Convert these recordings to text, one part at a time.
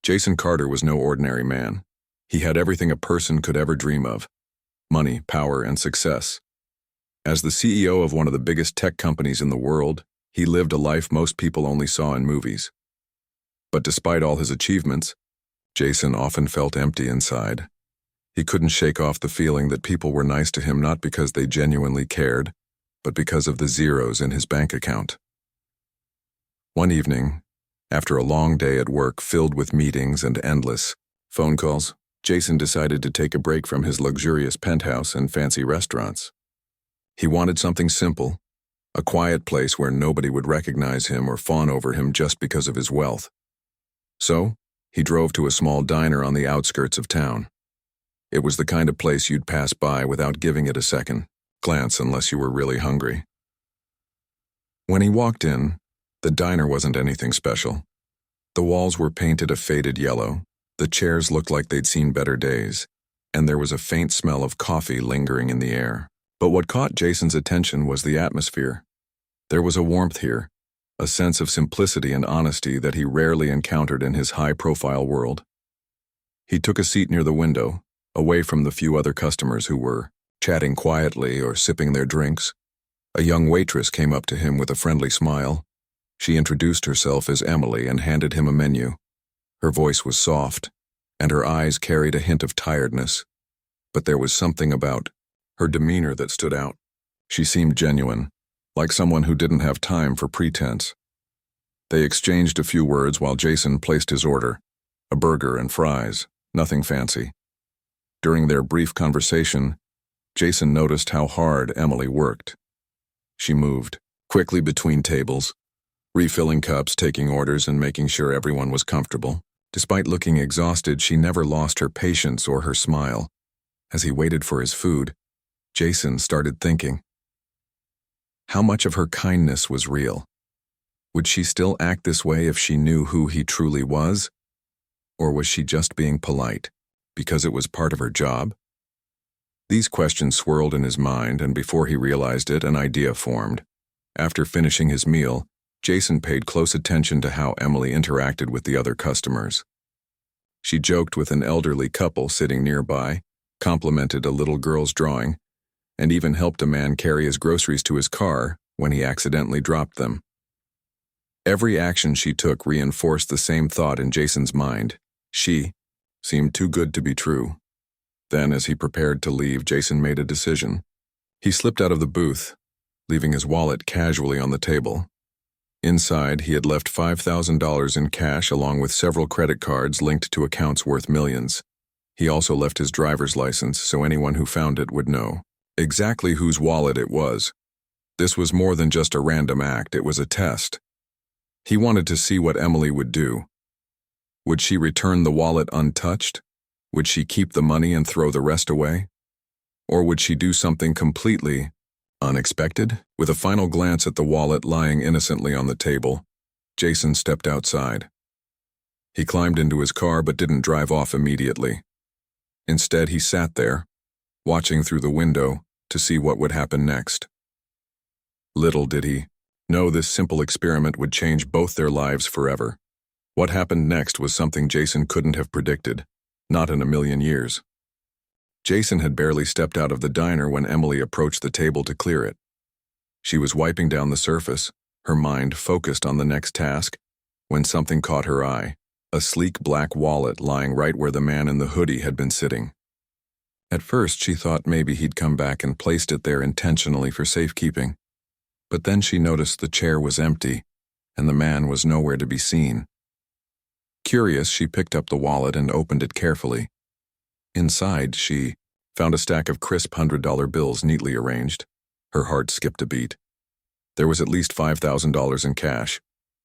Jason Carter was no ordinary man. He had everything a person could ever dream of: money, power, and success. As the CEO of one of the biggest tech companies in the world, he lived a life most people only saw in movies. But despite all his achievements, Jason often felt empty inside. He couldn't shake off the feeling that people were nice to him not because they genuinely cared, but because of the zeros in his bank account. One evening, after a long day at work filled with meetings and endless phone calls, Jason decided to take a break from his luxurious penthouse and fancy restaurants. He wanted something simple, a quiet place where nobody would recognize him or fawn over him just because of his wealth. So, he drove to a small diner on the outskirts of town. It was the kind of place you'd pass by without giving it a second glance unless you were really hungry. When he walked in, the diner wasn't anything special. The walls were painted a faded yellow, the chairs looked like they'd seen better days, and there was a faint smell of coffee lingering in the air. But what caught Jason's attention was the atmosphere. There was a warmth here, a sense of simplicity and honesty that he rarely encountered in his high-profile world. He took a seat near the window, away from the few other customers who were chatting quietly or sipping their drinks. A young waitress came up to him with a friendly smile. She introduced herself as Emily and handed him a menu. Her voice was soft, and her eyes carried a hint of tiredness. But there was something about her demeanor that stood out. She seemed genuine, like someone who didn't have time for pretense. They exchanged a few words while Jason placed his order, a burger and fries, nothing fancy. During their brief conversation, Jason noticed how hard Emily worked. She moved quickly between tables, refilling cups, taking orders, and making sure everyone was comfortable. Despite looking exhausted, she never lost her patience or her smile. As he waited for his food, Jason started thinking. How much of her kindness was real? Would she still act this way if she knew who he truly was? Or was she just being polite, because it was part of her job? These questions swirled in his mind, and before he realized it, an idea formed. After finishing his meal, Jason paid close attention to how Emily interacted with the other customers. She joked with an elderly couple sitting nearby, complimented a little girl's drawing, and even helped a man carry his groceries to his car when he accidentally dropped them. Every action she took reinforced the same thought in Jason's mind. She seemed too good to be true. Then, as he prepared to leave, Jason made a decision. He slipped out of the booth, leaving his wallet casually on the table. Inside, he had left $5,000 in cash along with several credit cards linked to accounts worth millions. He also left his driver's license so anyone who found it would know exactly whose wallet it was. This was more than just a random act, it was a test. He wanted to see what Emily would do. Would she return the wallet untouched? Would she keep the money and throw the rest away? Or would she do something completely unexpected? With a final glance at the wallet lying innocently on the table, Jason stepped outside. He climbed into his car but didn't drive off immediately. Instead, he sat there, watching through the window to see what would happen next. Little did he know this simple experiment would change both their lives forever. What happened next was something Jason couldn't have predicted, not in a million years. Jason had barely stepped out of the diner when Emily approached the table to clear it. She was wiping down the surface, her mind focused on the next task, when something caught her eye, a sleek black wallet lying right where the man in the hoodie had been sitting. At first, she thought maybe he'd come back and placed it there intentionally for safekeeping. But then she noticed the chair was empty, and the man was nowhere to be seen. Curious, she picked up the wallet and opened it carefully. Inside, she found a stack of crisp $100 bills neatly arranged. Her heart skipped a beat. There was at least $5,000 in cash,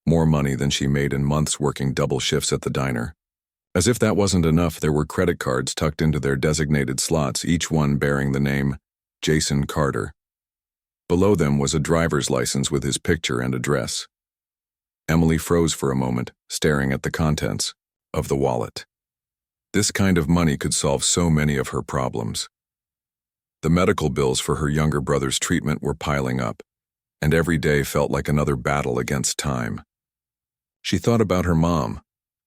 more money than she made in months working double shifts at the diner. As if that wasn't enough, there were credit cards tucked into their designated slots, each one bearing the name Jason Carter. Below them was a driver's license with his picture and address. Emily froze for a moment, staring at the contents of the wallet. This kind of money could solve so many of her problems. The medical bills for her younger brother's treatment were piling up, and every day felt like another battle against time. She thought about her mom,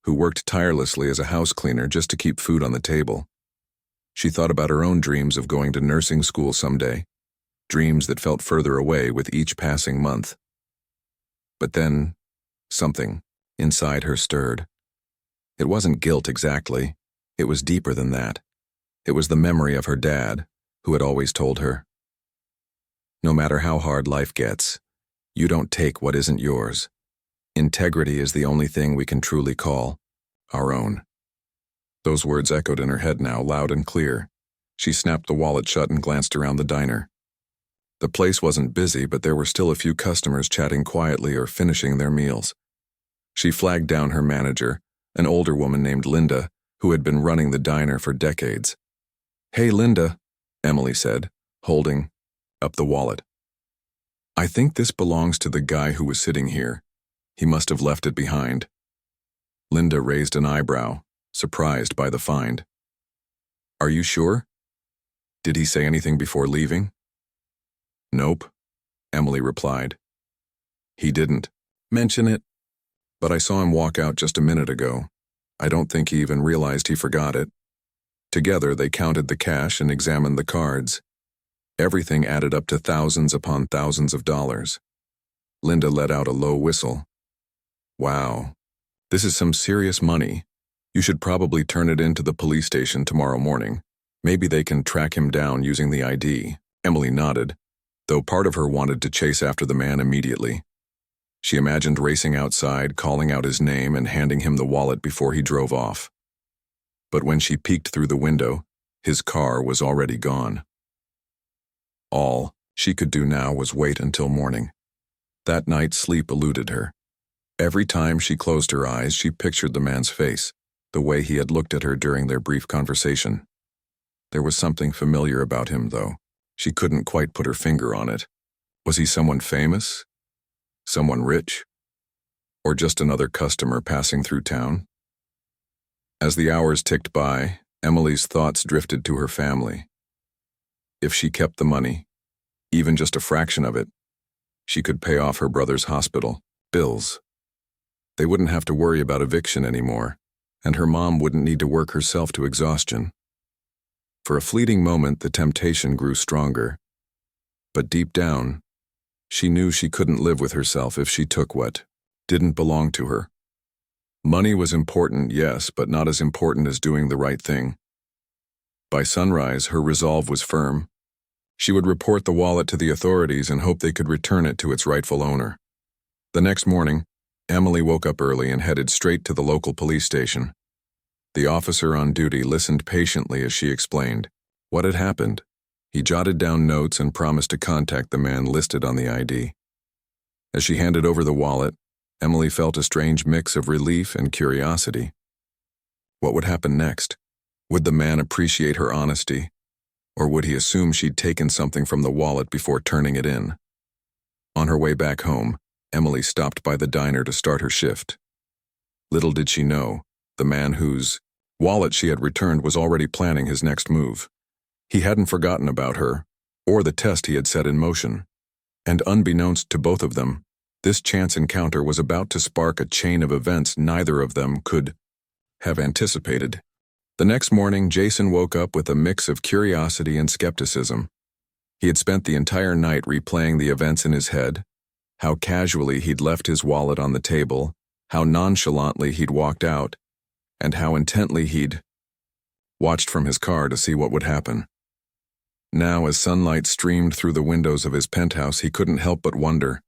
who worked tirelessly as a house cleaner just to keep food on the table. She thought about her own dreams of going to nursing school someday, dreams that felt further away with each passing month. But then, something inside her stirred. It wasn't guilt exactly. It was deeper than that. It was the memory of her dad, who had always told her, "No matter how hard life gets, you don't take what isn't yours. Integrity is the only thing we can truly call our own." Those words echoed in her head now, loud and clear. She snapped the wallet shut and glanced around the diner. The place wasn't busy, but there were still a few customers chatting quietly or finishing their meals. She flagged down her manager, an older woman named Linda, who had been running the diner for decades. "Hey, Linda," Emily said, holding up the wallet. "I think this belongs to the guy who was sitting here. He must have left it behind." Linda raised an eyebrow, surprised by the find. "Are you sure? Did he say anything before leaving?" "Nope," Emily replied. "He didn't mention it, but I saw him walk out just a minute ago. I don't think he even realized he forgot it." Together, they counted the cash and examined the cards. Everything added up to thousands upon thousands of dollars. Linda let out a low whistle. "Wow, this is some serious money. You should probably turn it in to the police station tomorrow morning. Maybe they can track him down using the ID." Emily nodded, though part of her wanted to chase after the man immediately. She imagined racing outside, calling out his name, and handing him the wallet before he drove off. But when she peeked through the window, his car was already gone. All she could do now was wait until morning. That night, sleep eluded her. Every time she closed her eyes, she pictured the man's face, the way he had looked at her during their brief conversation. There was something familiar about him, though. She couldn't quite put her finger on it. Was he someone famous? Someone rich? Or just another customer passing through town? As the hours ticked by, Emily's thoughts drifted to her family. If she kept the money, even just a fraction of it, she could pay off her brother's hospital bills. They wouldn't have to worry about eviction anymore, and her mom wouldn't need to work herself to exhaustion. For a fleeting moment, the temptation grew stronger. But deep down, she knew she couldn't live with herself if she took what didn't belong to her. Money was important, yes, but not as important as doing the right thing. By sunrise, her resolve was firm. She would report the wallet to the authorities and hope they could return it to its rightful owner. The next morning, Emily woke up early and headed straight to the local police station. The officer on duty listened patiently as she explained what had happened. He jotted down notes and promised to contact the man listed on the ID. As she handed over the wallet, Emily felt a strange mix of relief and curiosity. What would happen next? Would the man appreciate her honesty? Or would he assume she'd taken something from the wallet before turning it in? On her way back home, Emily stopped by the diner to start her shift. Little did she know, the man whose wallet she had returned was already planning his next move. He hadn't forgotten about her, or the test he had set in motion. And unbeknownst to both of them, this chance encounter was about to spark a chain of events neither of them could have anticipated. The next morning, Jason woke up with a mix of curiosity and skepticism. He had spent the entire night replaying the events in his head, how casually he'd left his wallet on the table, how nonchalantly he'd walked out, and how intently he'd watched from his car to see what would happen. Now, as sunlight streamed through the windows of his penthouse, he couldn't help but wonder,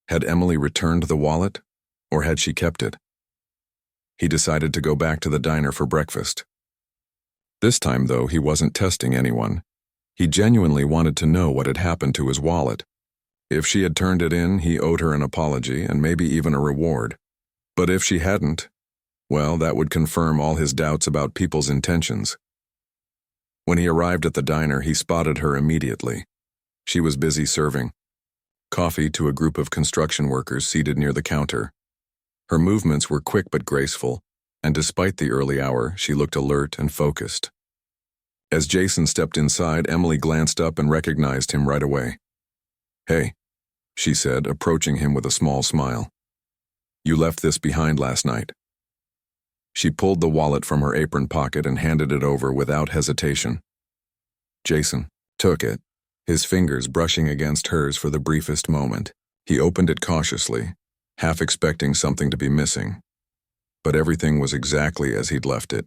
had Emily returned the wallet, or had she kept it? He decided to go back to the diner for breakfast. This time, though, he wasn't testing anyone. He genuinely wanted to know what had happened to his wallet. If she had turned it in, he owed her an apology and maybe even a reward. But if she hadn't, well, that would confirm all his doubts about people's intentions. When he arrived at the diner, he spotted her immediately. She was busy serving coffee to a group of construction workers seated near the counter. Her movements were quick but graceful, and despite the early hour, she looked alert and focused. As Jason stepped inside, Emily glanced up and recognized him right away. "Hey," she said, approaching him with a small smile. "You left this behind last night." She pulled the wallet from her apron pocket and handed it over without hesitation. Jason took it, his fingers brushing against hers for the briefest moment. He opened it cautiously, half expecting something to be missing. But everything was exactly as he'd left it.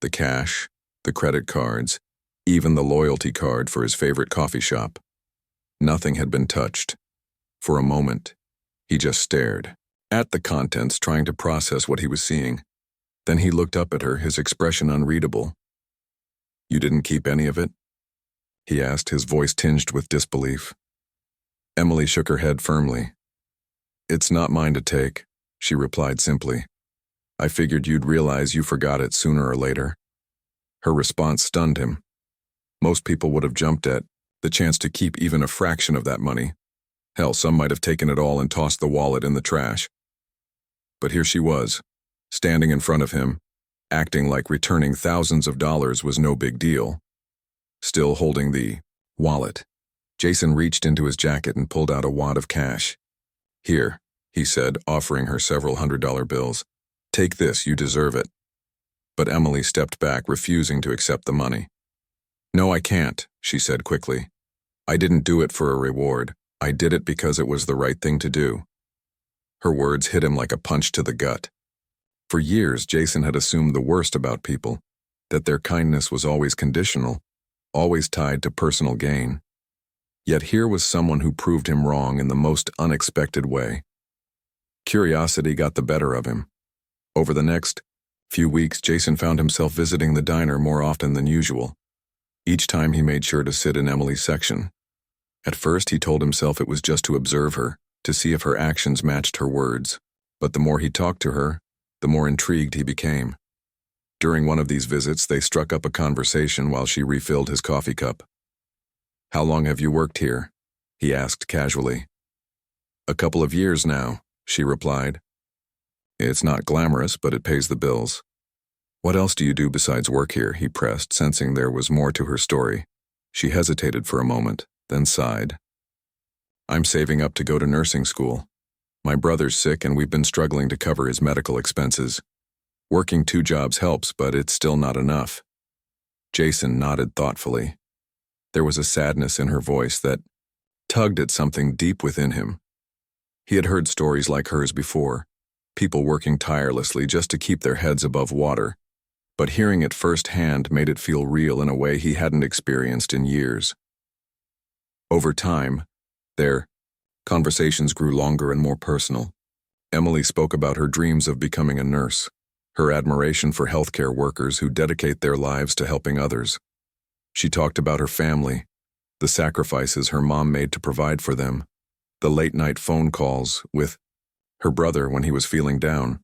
The cash, the credit cards, even the loyalty card for his favorite coffee shop. Nothing had been touched. For a moment, he just stared at the contents, trying to process what he was seeing. Then he looked up at her, his expression unreadable. "You didn't keep any of it?" he asked, his voice tinged with disbelief. Emily shook her head firmly. "It's not mine to take," she replied simply. "I figured you'd realize you forgot it sooner or later." Her response stunned him. Most people would have jumped at the chance to keep even a fraction of that money. Hell, some might have taken it all and tossed the wallet in the trash. But here she was, standing in front of him, acting like returning thousands of dollars was no big deal. Still holding the wallet. Jason reached into his jacket and pulled out a wad of cash. "Here," he said, offering her several $100 bills. "Take this, you deserve it." But Emily stepped back, refusing to accept the money. "No, I can't," she said quickly. "I didn't do it for a reward. I did it because it was the right thing to do." Her words hit him like a punch to the gut. For years, Jason had assumed the worst about people, that their kindness was always conditional, always tied to personal gain. Yet here was someone who proved him wrong in the most unexpected way. Curiosity got the better of him. Over the next few weeks, Jason found himself visiting the diner more often than usual. Each time he made sure to sit in Emily's section. At first, he told himself it was just to observe her, to see if her actions matched her words. But the more he talked to her, the more intrigued he became. During one of these visits, they struck up a conversation while she refilled his coffee cup. "How long have you worked here?" he asked casually. "A couple of years now," she replied. "It's not glamorous, but it pays the bills." "What else do you do besides work here?" he pressed, sensing there was more to her story. She hesitated for a moment, then sighed. "I'm saving up to go to nursing school. My brother's sick and we've been struggling to cover his medical expenses. Working 2 jobs helps, but it's still not enough." Jason nodded thoughtfully. There was a sadness in her voice that tugged at something deep within him. He had heard stories like hers before, people working tirelessly just to keep their heads above water, but hearing it firsthand made it feel real in a way he hadn't experienced in years. Over time, their conversations grew longer and more personal. Emily spoke about her dreams of becoming a nurse, her admiration for healthcare workers who dedicate their lives to helping others. She talked about her family, the sacrifices her mom made to provide for them, the late-night phone calls with her brother when he was feeling down.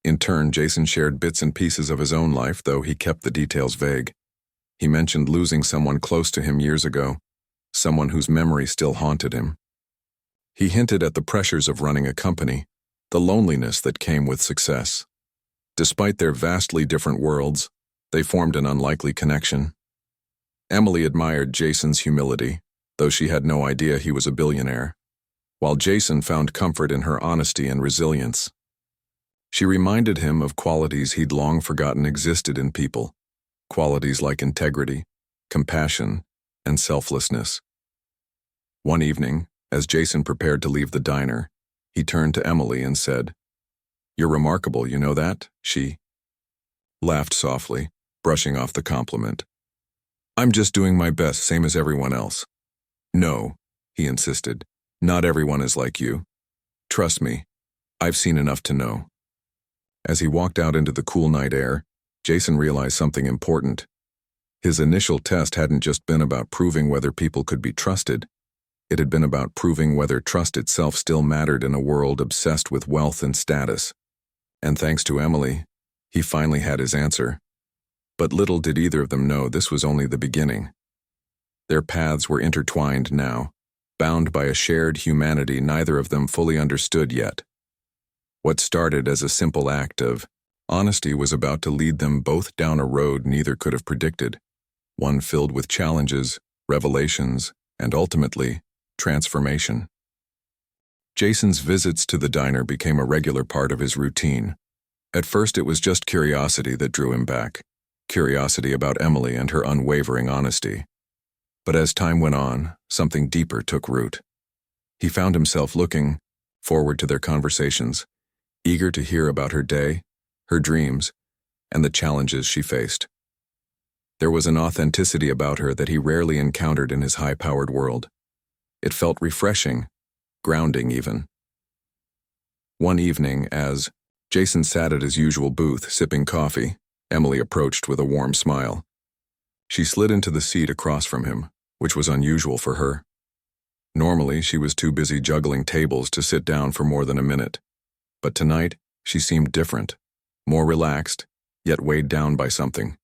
In turn, Jason shared bits and pieces of his own life, though he kept the details vague. He mentioned losing someone close to him years ago, someone whose memory still haunted him. He hinted at the pressures of running a company, the loneliness that came with success. Despite their vastly different worlds, they formed an unlikely connection. Emily admired Jason's humility, though she had no idea he was a billionaire, while Jason found comfort in her honesty and resilience. She reminded him of qualities he'd long forgotten existed in people, qualities like integrity, compassion, and selflessness. One evening, as Jason prepared to leave the diner, he turned to Emily and said, "You're remarkable, you know that?" She laughed softly, brushing off the compliment. "I'm just doing my best, same as everyone else." "No," he insisted, "not everyone is like you. Trust me, I've seen enough to know." As he walked out into the cool night air, Jason realized something important. His initial test hadn't just been about proving whether people could be trusted. It had been about proving whether trust itself still mattered in a world obsessed with wealth and status. And thanks to Emily, he finally had his answer. But little did either of them know this was only the beginning. Their paths were intertwined now, bound by a shared humanity neither of them fully understood yet. What started as a simple act of honesty was about to lead them both down a road neither could have predicted, one filled with challenges, revelations, and ultimately, transformation. Jason's visits to the diner became a regular part of his routine. At first, it was just curiosity that drew him back. Curiosity about Emily and her unwavering honesty. But as time went on, something deeper took root. He found himself looking forward to their conversations, eager to hear about her day, her dreams, and the challenges she faced. There was an authenticity about her that he rarely encountered in his high-powered world. It felt refreshing, grounding even. One evening, as Jason sat at his usual booth sipping coffee, Emily approached with a warm smile. She slid into the seat across from him, which was unusual for her. Normally, she was too busy juggling tables to sit down for more than a minute. But tonight, she seemed different, more relaxed, yet weighed down by something.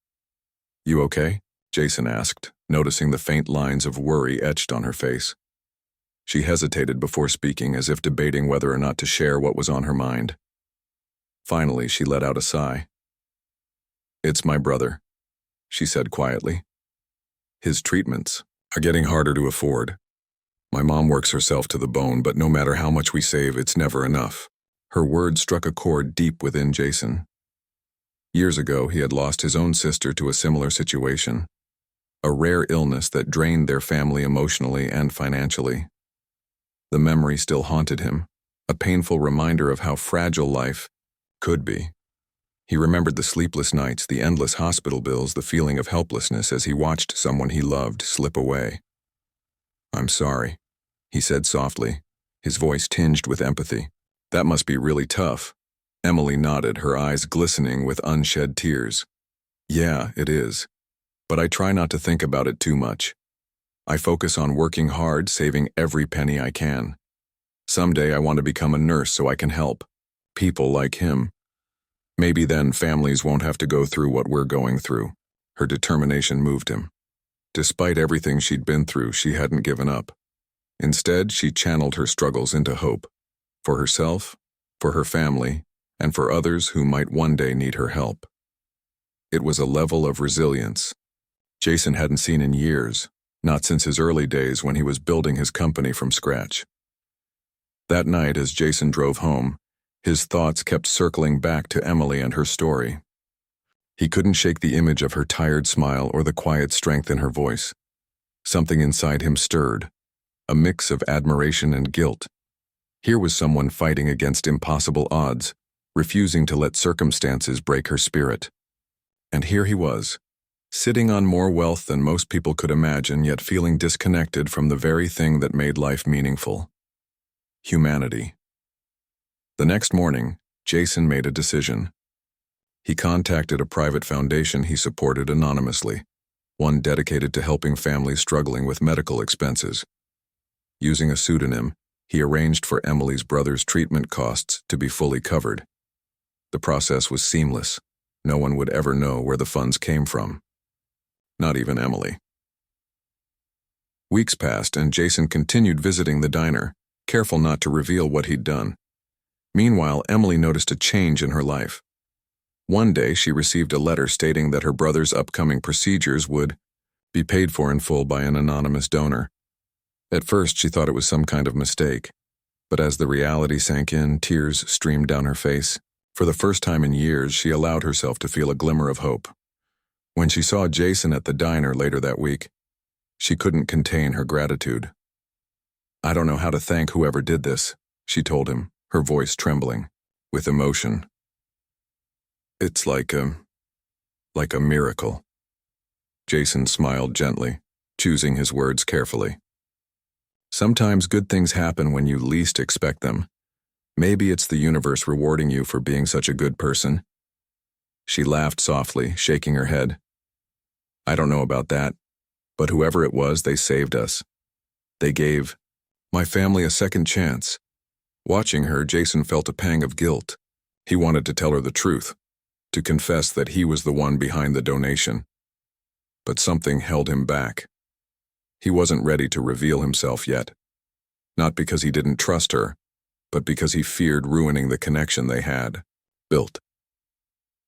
"You okay?" Jason asked, noticing the faint lines of worry etched on her face. She hesitated before speaking, as if debating whether or not to share what was on her mind. Finally, she let out a sigh. "It's my brother," she said quietly. "His treatments are getting harder to afford. My mom works herself to the bone, but no matter how much we save, it's never enough." Her words struck a chord deep within Jason. Years ago, he had lost his own sister to a similar situation, a rare illness that drained their family emotionally and financially. The memory still haunted him, a painful reminder of how fragile life could be. He remembered the sleepless nights, the endless hospital bills, the feeling of helplessness as he watched someone he loved slip away. "I'm sorry," he said softly, his voice tinged with empathy. "That must be really tough." Emily nodded, her eyes glistening with unshed tears. "Yeah, it is. But I try not to think about it too much. I focus on working hard, saving every penny I can. Someday I want to become a nurse so I can help people like him. Maybe then families won't have to go through what we're going through." Her determination moved him. Despite everything she'd been through, she hadn't given up. Instead, she channeled her struggles into hope. For herself, for her family, and for others who might one day need her help. It was a level of resilience Jason hadn't seen in years, not since his early days when he was building his company from scratch. That night, as Jason drove home, his thoughts kept circling back to Emily and her story. He couldn't shake the image of her tired smile or the quiet strength in her voice. Something inside him stirred, a mix of admiration and guilt. Here was someone fighting against impossible odds, refusing to let circumstances break her spirit. And here he was, sitting on more wealth than most people could imagine, yet feeling disconnected from the very thing that made life meaningful: humanity. The next morning, Jason made a decision. He contacted a private foundation he supported anonymously, one dedicated to helping families struggling with medical expenses. Using a pseudonym, he arranged for Emily's brother's treatment costs to be fully covered. The process was seamless. No one would ever know where the funds came from. Not even Emily. Weeks passed, and Jason continued visiting the diner, careful not to reveal what he'd done. Meanwhile, Emily noticed a change in her life. One day, she received a letter stating that her brother's upcoming procedures would be paid for in full by an anonymous donor. At first, she thought it was some kind of mistake, but as the reality sank in, tears streamed down her face. For the first time in years, she allowed herself to feel a glimmer of hope. When she saw Jason at the diner later that week, she couldn't contain her gratitude. "I don't know how to thank whoever did this," she told him, her voice trembling with emotion. "It's like a miracle." Jason smiled gently, choosing his words carefully. "Sometimes good things happen when you least expect them. Maybe it's the universe rewarding you for being such a good person." She laughed softly, shaking her head. "I don't know about that, but whoever it was, they saved us. They gave my family a second chance." Watching her, Jason felt a pang of guilt. He wanted to tell her the truth, to confess that he was the one behind the donation. But something held him back. He wasn't ready to reveal himself yet. Not because he didn't trust her, but because he feared ruining the connection they had built.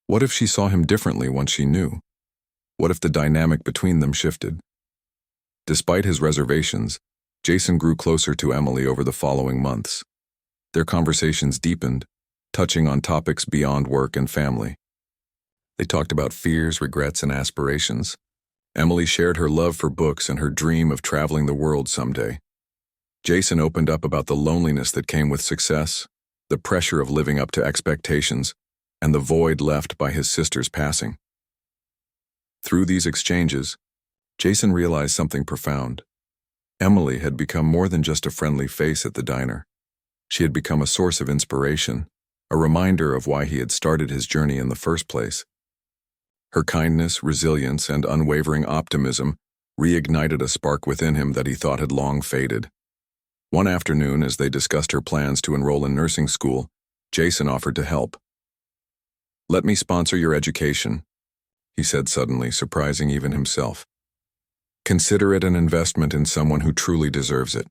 What if she saw him differently once she knew? What if the dynamic between them shifted? Despite his reservations, Jason grew closer to Emily over the following months. Their conversations deepened, touching on topics beyond work and family. They talked about fears, regrets, and aspirations. Emily shared her love for books and her dream of traveling the world someday. Jason opened up about the loneliness that came with success, the pressure of living up to expectations, and the void left by his sister's passing. Through these exchanges, Jason realized something profound. Emily had become more than just a friendly face at the diner. She had become a source of inspiration, a reminder of why he had started his journey in the first place. Her kindness, resilience, and unwavering optimism reignited a spark within him that he thought had long faded. One afternoon, as they discussed her plans to enroll in nursing school, Jason offered to help. "Let me sponsor your education," he said suddenly, surprising even himself. "Consider it an investment in someone who truly deserves it."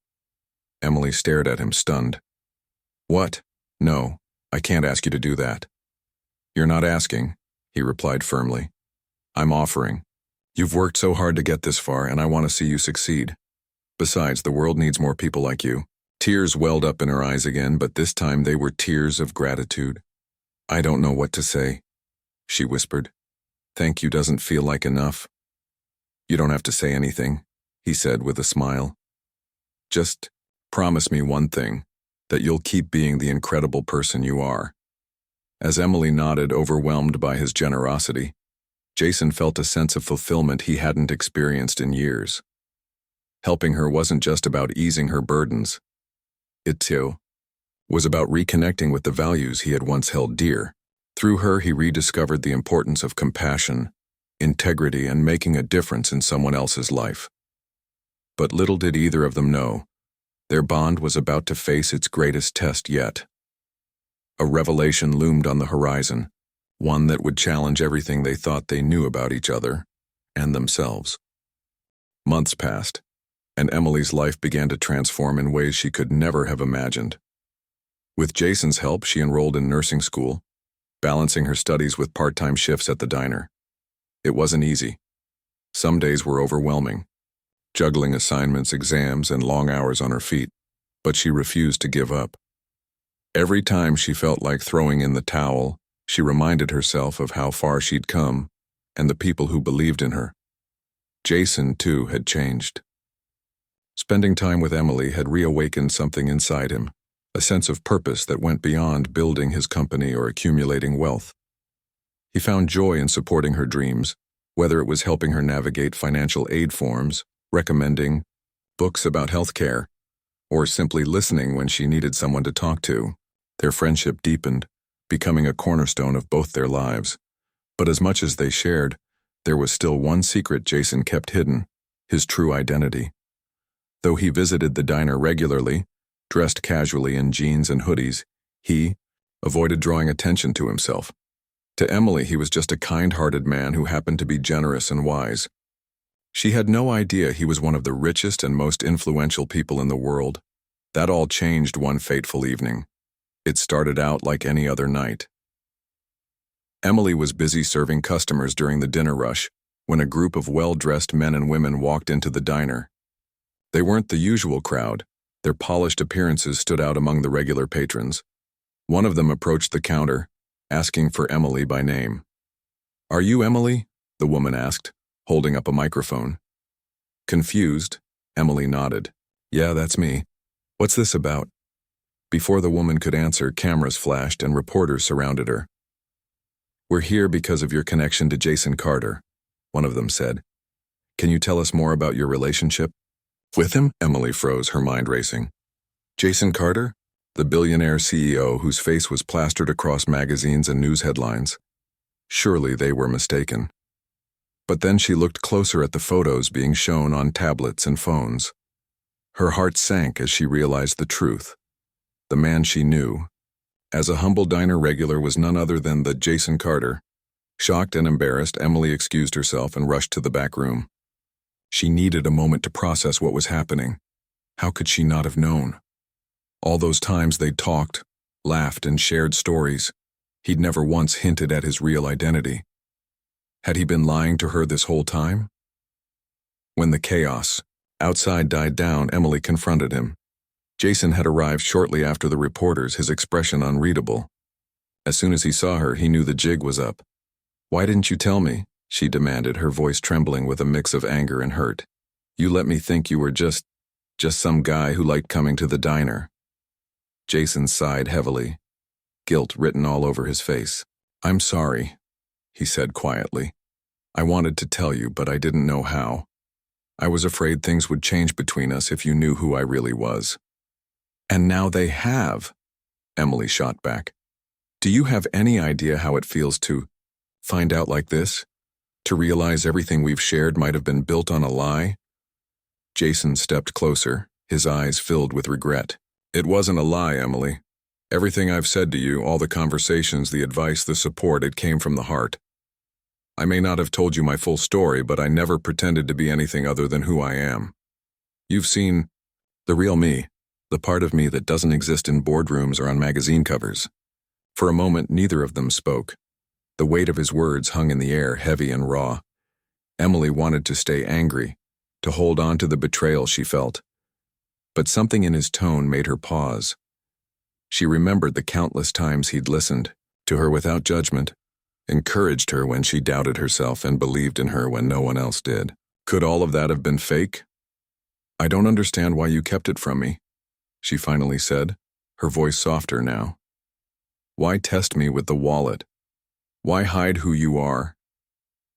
Emily stared at him, stunned. "What? No, I can't ask you to do that." "You're not asking," he replied firmly. "I'm offering. You've worked so hard to get this far, and I want to see you succeed. Besides, the world needs more people like you." Tears welled up in her eyes again, but this time they were tears of gratitude. "I don't know what to say," she whispered. "Thank you doesn't feel like enough." "You don't have to say anything," he said with a smile. "Just promise me one thing, that you'll keep being the incredible person you are." As Emily nodded, overwhelmed by his generosity, Jason felt a sense of fulfillment he hadn't experienced in years. Helping her wasn't just about easing her burdens. It, too, was about reconnecting with the values he had once held dear. Through her, he rediscovered the importance of compassion, integrity, and making a difference in someone else's life. But little did either of them know, their bond was about to face its greatest test yet. A revelation loomed on the horizon, one that would challenge everything they thought they knew about each other and themselves. Months passed, and Emily's life began to transform in ways she could never have imagined. With Jason's help, she enrolled in nursing school, balancing her studies with part-time shifts at the diner. It wasn't easy. Some days were overwhelming, juggling assignments, exams, and long hours on her feet, but she refused to give up. Every time she felt like throwing in the towel, she reminded herself of how far she'd come and the people who believed in her. Jason, too, had changed. Spending time with Emily had reawakened something inside him, a sense of purpose that went beyond building his company or accumulating wealth. He found joy in supporting her dreams, whether it was helping her navigate financial aid forms, recommending books about healthcare, or simply listening when she needed someone to talk to. Their friendship deepened, becoming a cornerstone of both their lives. But as much as they shared, there was still one secret Jason kept hidden, his true identity. Though he visited the diner regularly, dressed casually in jeans and hoodies, he avoided drawing attention to himself. To Emily, he was just a kind-hearted man who happened to be generous and wise. She had no idea he was one of the richest and most influential people in the world. That all changed one fateful evening. It started out like any other night. Emily was busy serving customers during the dinner rush when a group of well-dressed men and women walked into the diner. They weren't the usual crowd. Their polished appearances stood out among the regular patrons. One of them approached the counter, asking for Emily by name. "Are you Emily?" the woman asked, holding up a microphone. Confused, Emily nodded. "Yeah, that's me. What's this about?" Before the woman could answer, cameras flashed and reporters surrounded her. "We're here because of your connection to Jason Carter," one of them said. "Can you tell us more about your relationship?" "With him?" Emily froze, her mind racing. "Jason Carter? The billionaire CEO whose face was plastered across magazines and news headlines. Surely they were mistaken." But then she looked closer at the photos being shown on tablets and phones. Her heart sank as she realized the truth. The man she knew, as a humble diner regular, was none other than the Jason Carter. Shocked and embarrassed, Emily excused herself and rushed to the back room. She needed a moment to process what was happening. How could she not have known? All those times they'd talked, laughed, and shared stories, he'd never once hinted at his real identity. Had he been lying to her this whole time? When the chaos outside died down, Emily confronted him. Jason had arrived shortly after the reporters, his expression unreadable. As soon as he saw her, he knew the jig was up. "Why didn't you tell me?" she demanded, her voice trembling with a mix of anger and hurt. "You let me think you were just some guy who liked coming to the diner." Jason sighed heavily, guilt written all over his face. "I'm sorry," he said quietly. "I wanted to tell you, but I didn't know how. I was afraid things would change between us if you knew who I really was." "And now they have," Emily shot back. "Do you have any idea how it feels to find out like this? To realize everything we've shared might have been built on a lie?" Jason stepped closer, his eyes filled with regret. "It wasn't a lie, Emily. Everything I've said to you, all the conversations, the advice, the support, it came from the heart. I may not have told you my full story, but I never pretended to be anything other than who I am. You've seen the real me, the part of me that doesn't exist in boardrooms or on magazine covers." For a moment, neither of them spoke. The weight of his words hung in the air, heavy and raw. Emily wanted to stay angry, to hold on to the betrayal she felt. But something in his tone made her pause. She remembered the countless times he'd listened to her without judgment, encouraged her when she doubted herself, and believed in her when no one else did. Could all of that have been fake? "I don't understand why you kept it from me," she finally said, her voice softer now. "Why test me with the wallet? Why hide who you are?"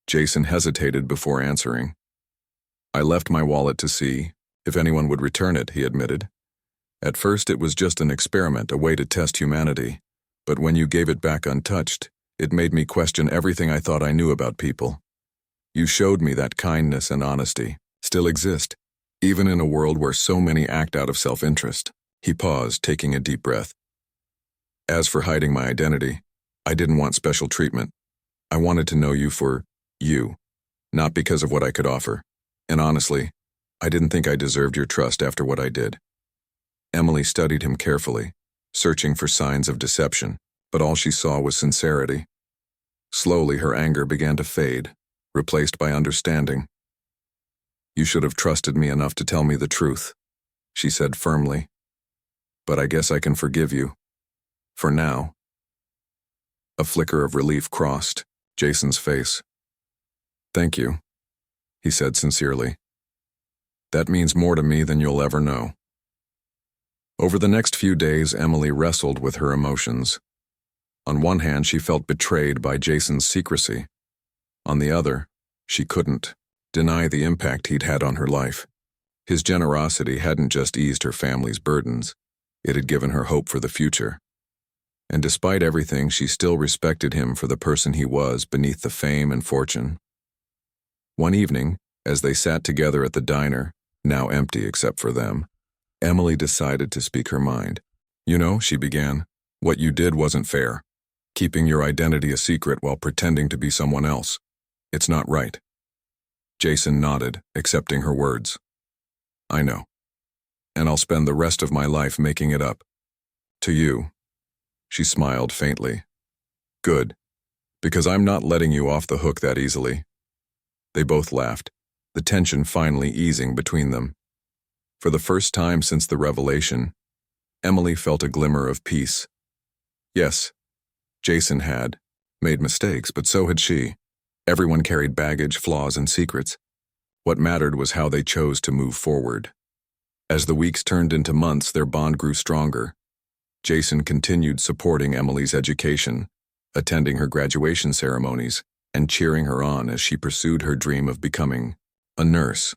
Jason hesitated before answering. "I left my wallet to see if anyone would return it," he admitted. "At first it was just an experiment, a way to test humanity. But when you gave it back untouched, it made me question everything I thought I knew about people. You showed me that kindness and honesty still exist, even in a world where so many act out of self-interest." He paused, taking a deep breath. "As for hiding my identity, I didn't want special treatment. I wanted to know you for you, not because of what I could offer. And honestly, I didn't think I deserved your trust after what I did." Emily studied him carefully, searching for signs of deception, but all she saw was sincerity. Slowly, her anger began to fade, replaced by understanding. "You should have trusted me enough to tell me the truth," she said firmly. "But I guess I can forgive you. For now." A flicker of relief crossed Jason's face. "Thank you," he said sincerely. "That means more to me than you'll ever know." Over the next few days, Emily wrestled with her emotions. On one hand, she felt betrayed by Jason's secrecy. On the other, she couldn't deny the impact he'd had on her life. His generosity hadn't just eased her family's burdens, it had given her hope for the future. And despite everything, she still respected him for the person he was beneath the fame and fortune. One evening, as they sat together at the diner, now empty except for them, Emily decided to speak her mind. "You know," she began, "what you did wasn't fair. Keeping your identity a secret while pretending to be someone else. It's not right." Jason nodded, accepting her words. "I know. And I'll spend the rest of my life making it up. To you." She smiled faintly. "Good. Because I'm not letting you off the hook that easily." They both laughed, the tension finally easing between them. For the first time since the revelation, Emily felt a glimmer of peace. Yes, Jason had made mistakes, but so had she. Everyone carried baggage, flaws, and secrets. What mattered was how they chose to move forward. As the weeks turned into months, their bond grew stronger. Jason continued supporting Emily's education, attending her graduation ceremonies, and cheering her on as she pursued her dream of becoming a nurse.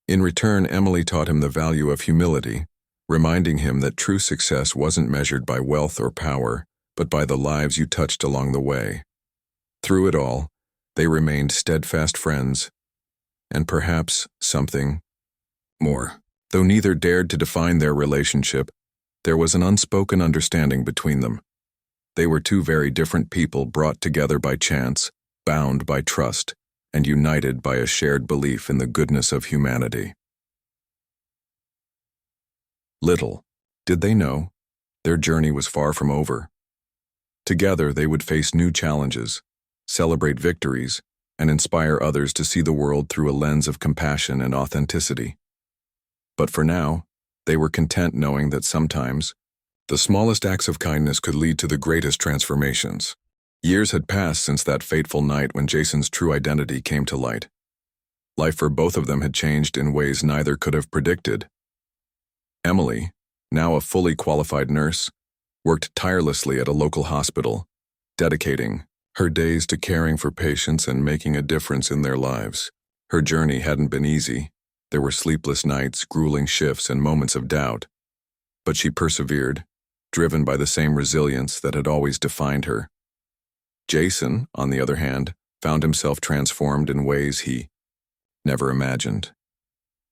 In return, Emily taught him the value of humility, reminding him that true success wasn't measured by wealth or power, but by the lives you touched along the way. Through it all, they remained steadfast friends, and perhaps something more. Though neither dared to define their relationship, there was an unspoken understanding between them. They were two very different people brought together by chance, bound by trust, and united by a shared belief in the goodness of humanity. Little did they know, their journey was far from over. Together they would face new challenges, celebrate victories, and inspire others to see the world through a lens of compassion and authenticity. But for now, they were content knowing that sometimes The smallest acts of kindness could lead to the greatest transformations. Years had passed since that fateful night when Jason's true identity came to light. Life for both of them had changed in ways neither could have predicted. Emily, now a fully qualified nurse, worked tirelessly at a local hospital, dedicating her days to caring for patients and making a difference in their lives. Her journey hadn't been easy. There were sleepless nights, grueling shifts, and moments of doubt. But she persevered, driven by the same resilience that had always defined her. Jason, on the other hand, found himself transformed in ways he never imagined.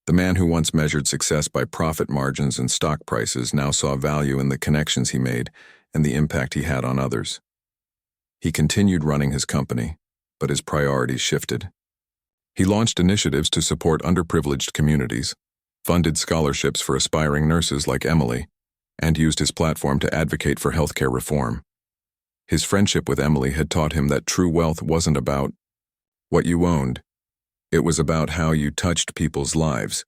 The man who once measured success by profit margins and stock prices now saw value in the connections he made and the impact he had on others. He continued running his company, but his priorities shifted. He launched initiatives to support underprivileged communities, funded scholarships for aspiring nurses like Emily, and used his platform to advocate for healthcare reform. His friendship with Emily had taught him that true wealth wasn't about what you owned. It was about how you touched people's lives.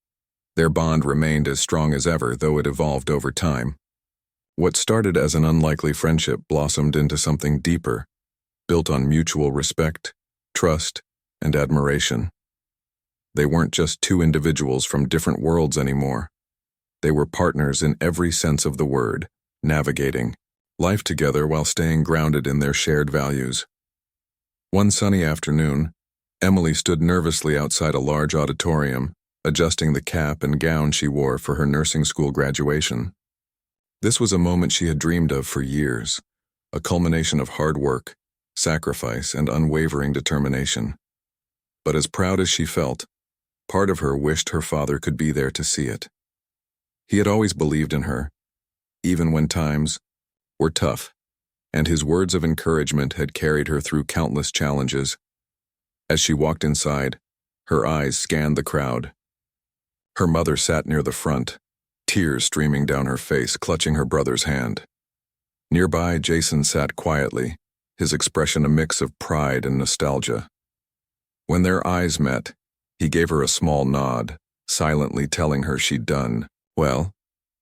Their bond remained as strong as ever, though it evolved over time. What started as an unlikely friendship blossomed into something deeper, built on mutual respect, trust, and admiration. They weren't just two individuals from different worlds anymore. They were partners in every sense of the word, navigating life together while staying grounded in their shared values. One sunny afternoon, Emily stood nervously outside a large auditorium, adjusting the cap and gown she wore for her nursing school graduation. This was a moment she had dreamed of for years, a culmination of hard work, sacrifice, and unwavering determination. But as proud as she felt, part of her wished her father could be there to see it. He had always believed in her, even when times were tough, and his words of encouragement had carried her through countless challenges. As she walked inside, her eyes scanned the crowd. Her mother sat near the front, tears streaming down her face, clutching her brother's hand. Nearby, Jason sat quietly, his expression a mix of pride and nostalgia. When their eyes met, he gave her a small nod, silently telling her she'd done well.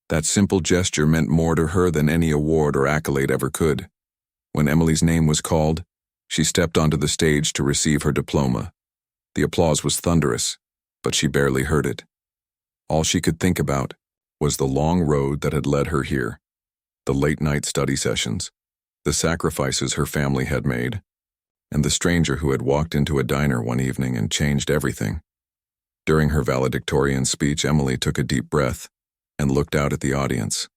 That simple gesture meant more to her than any award or accolade ever could. When Emily's name was called, she stepped onto the stage to receive her diploma. The applause was thunderous, but she barely heard it. All she could think about was the long road that had led her here, the late-night study sessions, the sacrifices her family had made, and the stranger who had walked into a diner one evening and changed everything. During her valedictorian speech, Emily took a deep breath and looked out at the audience.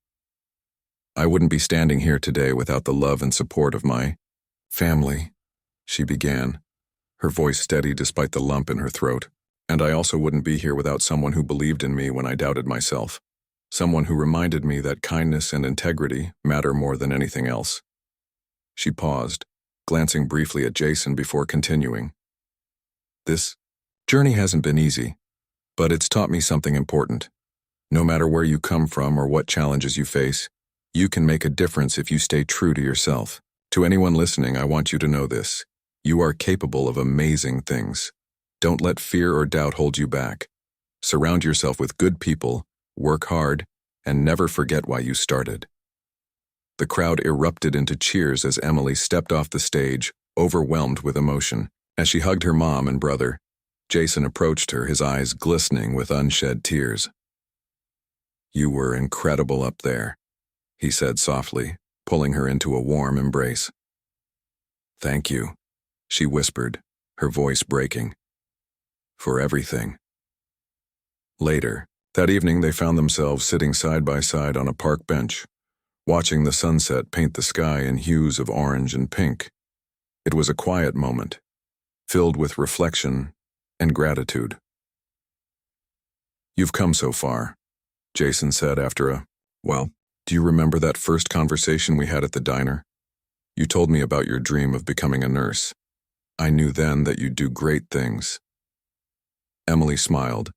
"I wouldn't be standing here today without the love and support of my family," she began, her voice steady despite the lump in her throat. "And I also wouldn't be here without someone who believed in me when I doubted myself. Someone who reminded me that kindness and integrity matter more than anything else." She paused, glancing briefly at Jason before continuing. "This journey hasn't been easy, but it's taught me something important. No matter where you come from or what challenges you face, you can make a difference if you stay true to yourself. To anyone listening, I want you to know this. You are capable of amazing things. Don't let fear or doubt hold you back. Surround yourself with good people, work hard, and never forget why you started." The crowd erupted into cheers as Emily stepped off the stage, overwhelmed with emotion. As she hugged her mom and brother, Jason approached her, his eyes glistening with unshed tears. "You were incredible up there," he said softly, pulling her into a warm embrace. "Thank you," she whispered, her voice breaking. "For everything." Later, that evening they found themselves sitting side by side on a park bench, watching the sunset paint the sky in hues of orange and pink. It was a quiet moment, filled with reflection and gratitude. "You've come so far," Jason said after do you remember that first conversation we had at the diner? You told me about your dream of becoming a nurse. I knew then that you'd do great things." Emily smiled,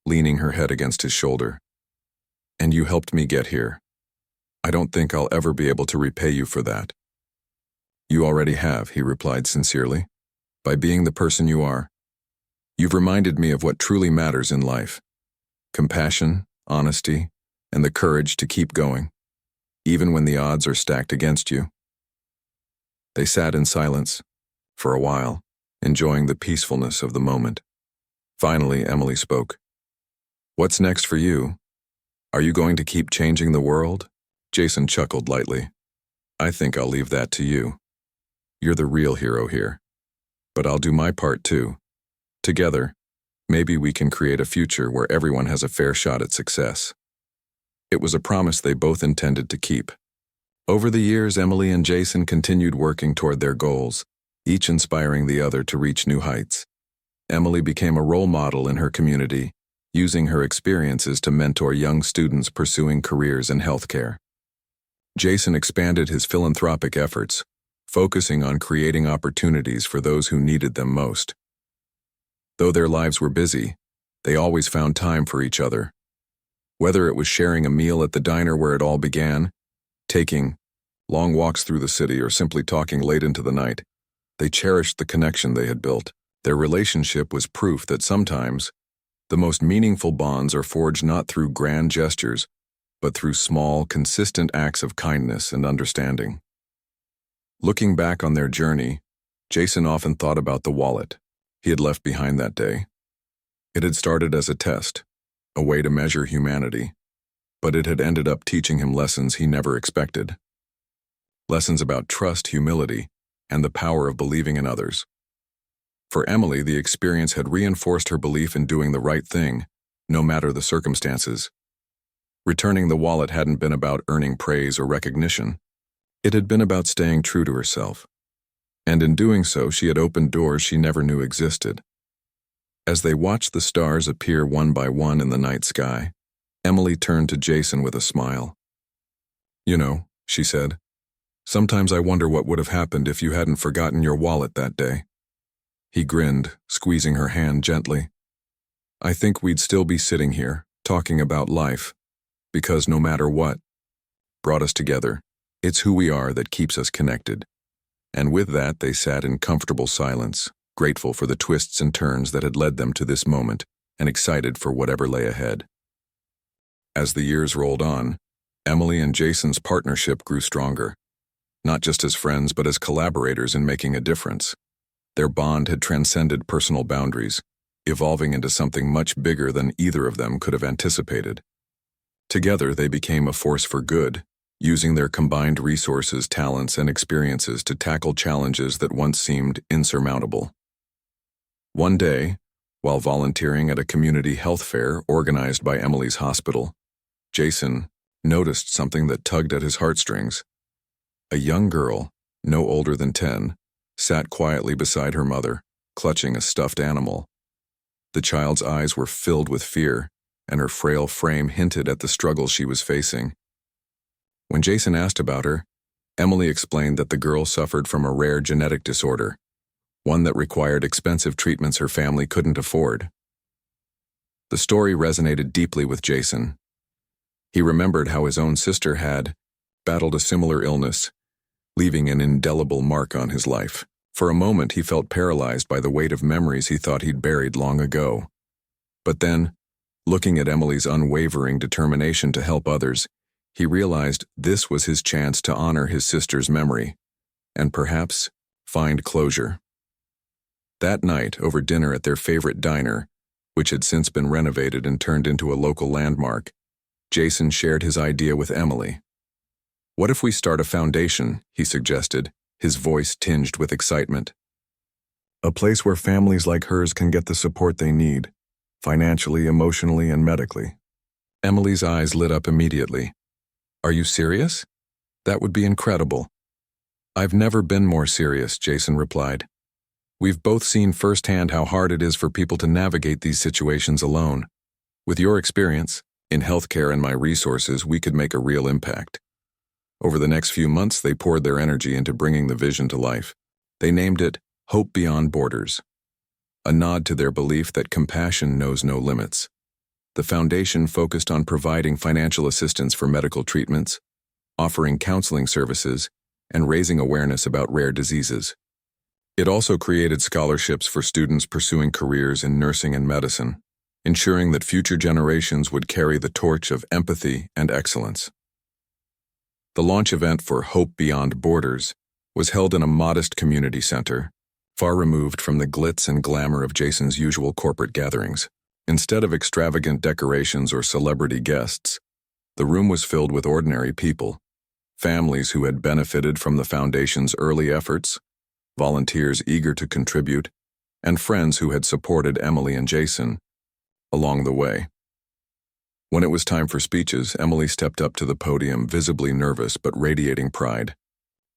leaning her head against his shoulder. "And you helped me get here. I don't think I'll ever be able to repay you for that." "You already have," he replied sincerely, "by being the person you are. You've reminded me of what truly matters in life: compassion, honesty, and the courage to keep going." even when the odds are stacked against you. They sat in silence for a while, enjoying the peacefulness of the moment. Finally, Emily spoke. "What's next for you? Are you going to keep changing the world?" Jason chuckled lightly. "I think I'll leave that to you. You're the real hero here. But I'll do my part too. Together, maybe we can create a future where everyone has a fair shot at success." It was a promise they both intended to keep. Over the years, Emily and Jason continued working toward their goals, each inspiring the other to reach new heights. Emily became a role model in her community, using her experiences to mentor young students pursuing careers in healthcare. Jason expanded his philanthropic efforts, focusing on creating opportunities for those who needed them most. Though their lives were busy, they always found time for each other. Whether it was sharing a meal at the diner where it all began, taking long walks through the city, or simply talking late into the night, they cherished the connection they had built. Their relationship was proof that sometimes the most meaningful bonds are forged not through grand gestures, but through small, consistent acts of kindness and understanding. Looking back on their journey, Jason often thought about the wallet he had left behind that day. It had started as a test, a way to measure humanity, but it had ended up teaching him lessons he never expected. Lessons about trust, humility, and the power of believing in others. For Emily, the experience had reinforced her belief in doing the right thing, no matter the circumstances. Returning the wallet hadn't been about earning praise or recognition. It had been about staying true to herself. And in doing so, she had opened doors she never knew existed. As they watched the stars appear one by one in the night sky, Emily turned to Jason with a smile. "You know," she said, "sometimes I wonder what would have happened if you hadn't forgotten your wallet that day." He grinned, squeezing her hand gently. "I think we'd still be sitting here, talking about life, because no matter what brought us together, it's who we are that keeps us connected." And with that, they sat in comfortable silence, grateful for the twists and turns that had led them to this moment, and excited for whatever lay ahead. As the years rolled on, Emily and Jason's partnership grew stronger, not just as friends but as collaborators in making a difference. Their bond had transcended personal boundaries, evolving into something much bigger than either of them could have anticipated. Together, they became a force for good, using their combined resources, talents, and experiences to tackle challenges that once seemed insurmountable. One day, while volunteering at a community health fair organized by Emily's hospital, Jason noticed something that tugged at his heartstrings. A young girl, no older than 10, sat quietly beside her mother, clutching a stuffed animal. The child's eyes were filled with fear, and her frail frame hinted at the struggle she was facing. When Jason asked about her, Emily explained that the girl suffered from a rare genetic disorder, one that required expensive treatments her family couldn't afford. The story resonated deeply with Jason. He remembered how his own sister had battled a similar illness, leaving an indelible mark on his life. For a moment, he felt paralyzed by the weight of memories he thought he'd buried long ago. But then, looking at Emily's unwavering determination to help others, he realized this was his chance to honor his sister's memory, and perhaps find closure. That night, over dinner at their favorite diner, which had since been renovated and turned into a local landmark, Jason shared his idea with Emily. "What if we start a foundation?" he suggested, his voice tinged with excitement. "A place where families like hers can get the support they need, financially, emotionally, and medically." Emily's eyes lit up immediately. "Are you serious? That would be incredible." "I've never been more serious," Jason replied. "We've both seen firsthand how hard it is for people to navigate these situations alone. With your experience in healthcare and my resources, we could make a real impact." Over the next few months, they poured their energy into bringing the vision to life. They named it Hope Beyond Borders, a nod to their belief that compassion knows no limits. The foundation focused on providing financial assistance for medical treatments, offering counseling services, and raising awareness about rare diseases. It also created scholarships for students pursuing careers in nursing and medicine, ensuring that future generations would carry the torch of empathy and excellence. The launch event for Hope Beyond Borders was held in a modest community center, far removed from the glitz and glamour of Jason's usual corporate gatherings. Instead of extravagant decorations or celebrity guests, the room was filled with ordinary people, families who had benefited from the foundation's early efforts, volunteers eager to contribute, and friends who had supported Emily and Jason along the way. When it was time for speeches, Emily stepped up to the podium, visibly nervous but radiating pride.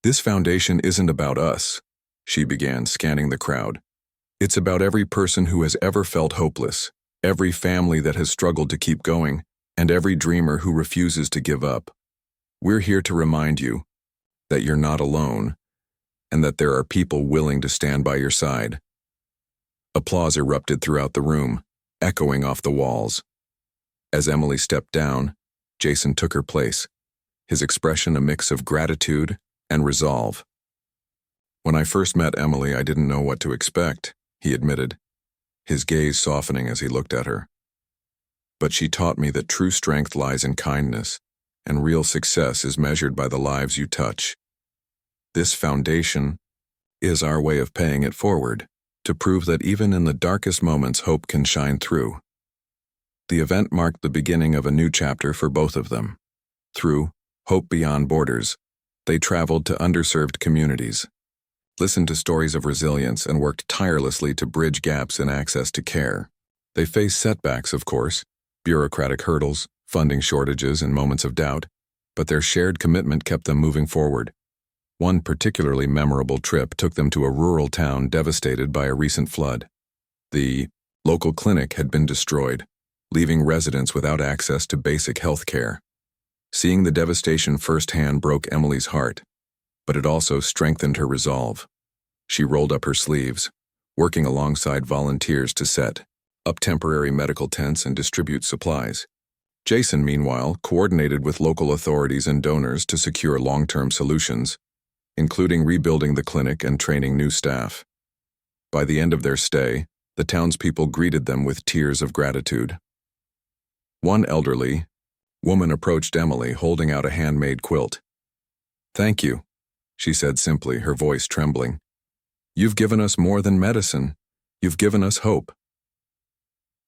"This foundation isn't about us," she began, scanning the crowd. "It's about every person who has ever felt hopeless, every family that has struggled to keep going, and every dreamer who refuses to give up. We're here to remind you that you're not alone, and that there are people willing to stand by your side." Applause erupted throughout the room, echoing off the walls. As Emily stepped down, Jason took her place, his expression a mix of gratitude and resolve. "When I first met Emily, I didn't know what to expect," he admitted, his gaze softening as he looked at her. "But she taught me that true strength lies in kindness, and real success is measured by the lives you touch. This foundation is our way of paying it forward, to prove that even in the darkest moments hope can shine through." The event marked the beginning of a new chapter for both of them. Through Hope Beyond Borders, they traveled to underserved communities, listened to stories of resilience, and worked tirelessly to bridge gaps in access to care. They faced setbacks, of course, bureaucratic hurdles, funding shortages, and moments of doubt, but their shared commitment kept them moving forward. One particularly memorable trip took them to a rural town devastated by a recent flood. The local clinic had been destroyed, leaving residents without access to basic health care. Seeing the devastation firsthand broke Emily's heart, but it also strengthened her resolve. She rolled up her sleeves, working alongside volunteers to set up temporary medical tents and distribute supplies. Jason, meanwhile, coordinated with local authorities and donors to secure long-term solutions, including rebuilding the clinic and training new staff. By the end of their stay, the townspeople greeted them with tears of gratitude. One elderly woman approached Emily, holding out a handmade quilt. "Thank you," she said simply, her voice trembling. "You've given us more than medicine. You've given us hope."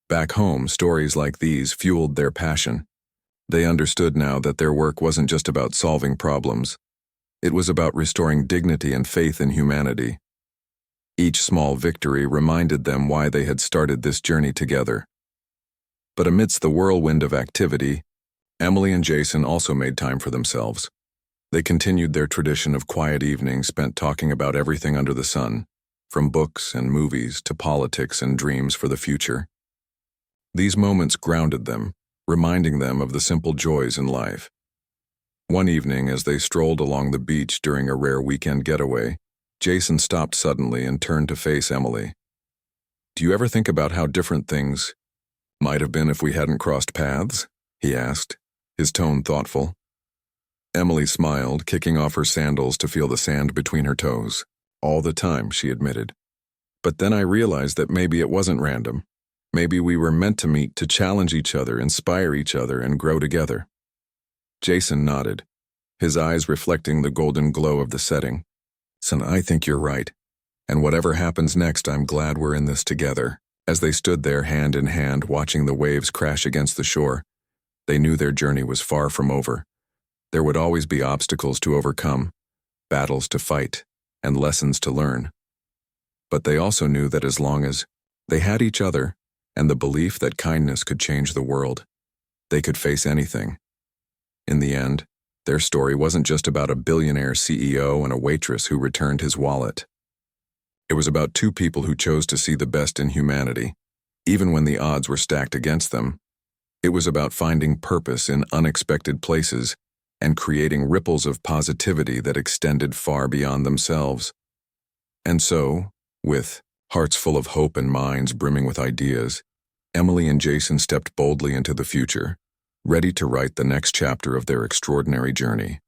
Back home, stories like these fueled their passion. They understood now that their work wasn't just about solving problems. It was about restoring dignity and faith in humanity. Each small victory reminded them why they had started this journey together. But amidst the whirlwind of activity, Emily and Jason also made time for themselves. They continued their tradition of quiet evenings spent talking about everything under the sun, from books and movies to politics and dreams for the future. These moments grounded them, reminding them of the simple joys in life. One evening, as they strolled along the beach during a rare weekend getaway, Jason stopped suddenly and turned to face Emily. "Do you ever think about how different things might have been if we hadn't crossed paths?" he asked, his tone thoughtful. Emily smiled, kicking off her sandals to feel the sand between her toes. "All the time," she admitted. "But then I realized that maybe it wasn't random. Maybe we were meant to meet to challenge each other, inspire each other, and grow together." Jason nodded, his eyes reflecting the golden glow of the setting. "Son, I think you're right. And whatever happens next, I'm glad we're in this together." As they stood there hand in hand watching the waves crash against the shore, they knew their journey was far from over. There would always be obstacles to overcome, battles to fight, and lessons to learn. But they also knew that as long as they had each other and the belief that kindness could change the world, they could face anything. In the end, their story wasn't just about a billionaire CEO and a waitress who returned his wallet. It was about two people who chose to see the best in humanity, even when the odds were stacked against them. It was about finding purpose in unexpected places and creating ripples of positivity that extended far beyond themselves. And so, with hearts full of hope and minds brimming with ideas, Emily and Jason stepped boldly into the future, ready to write the next chapter of their extraordinary journey.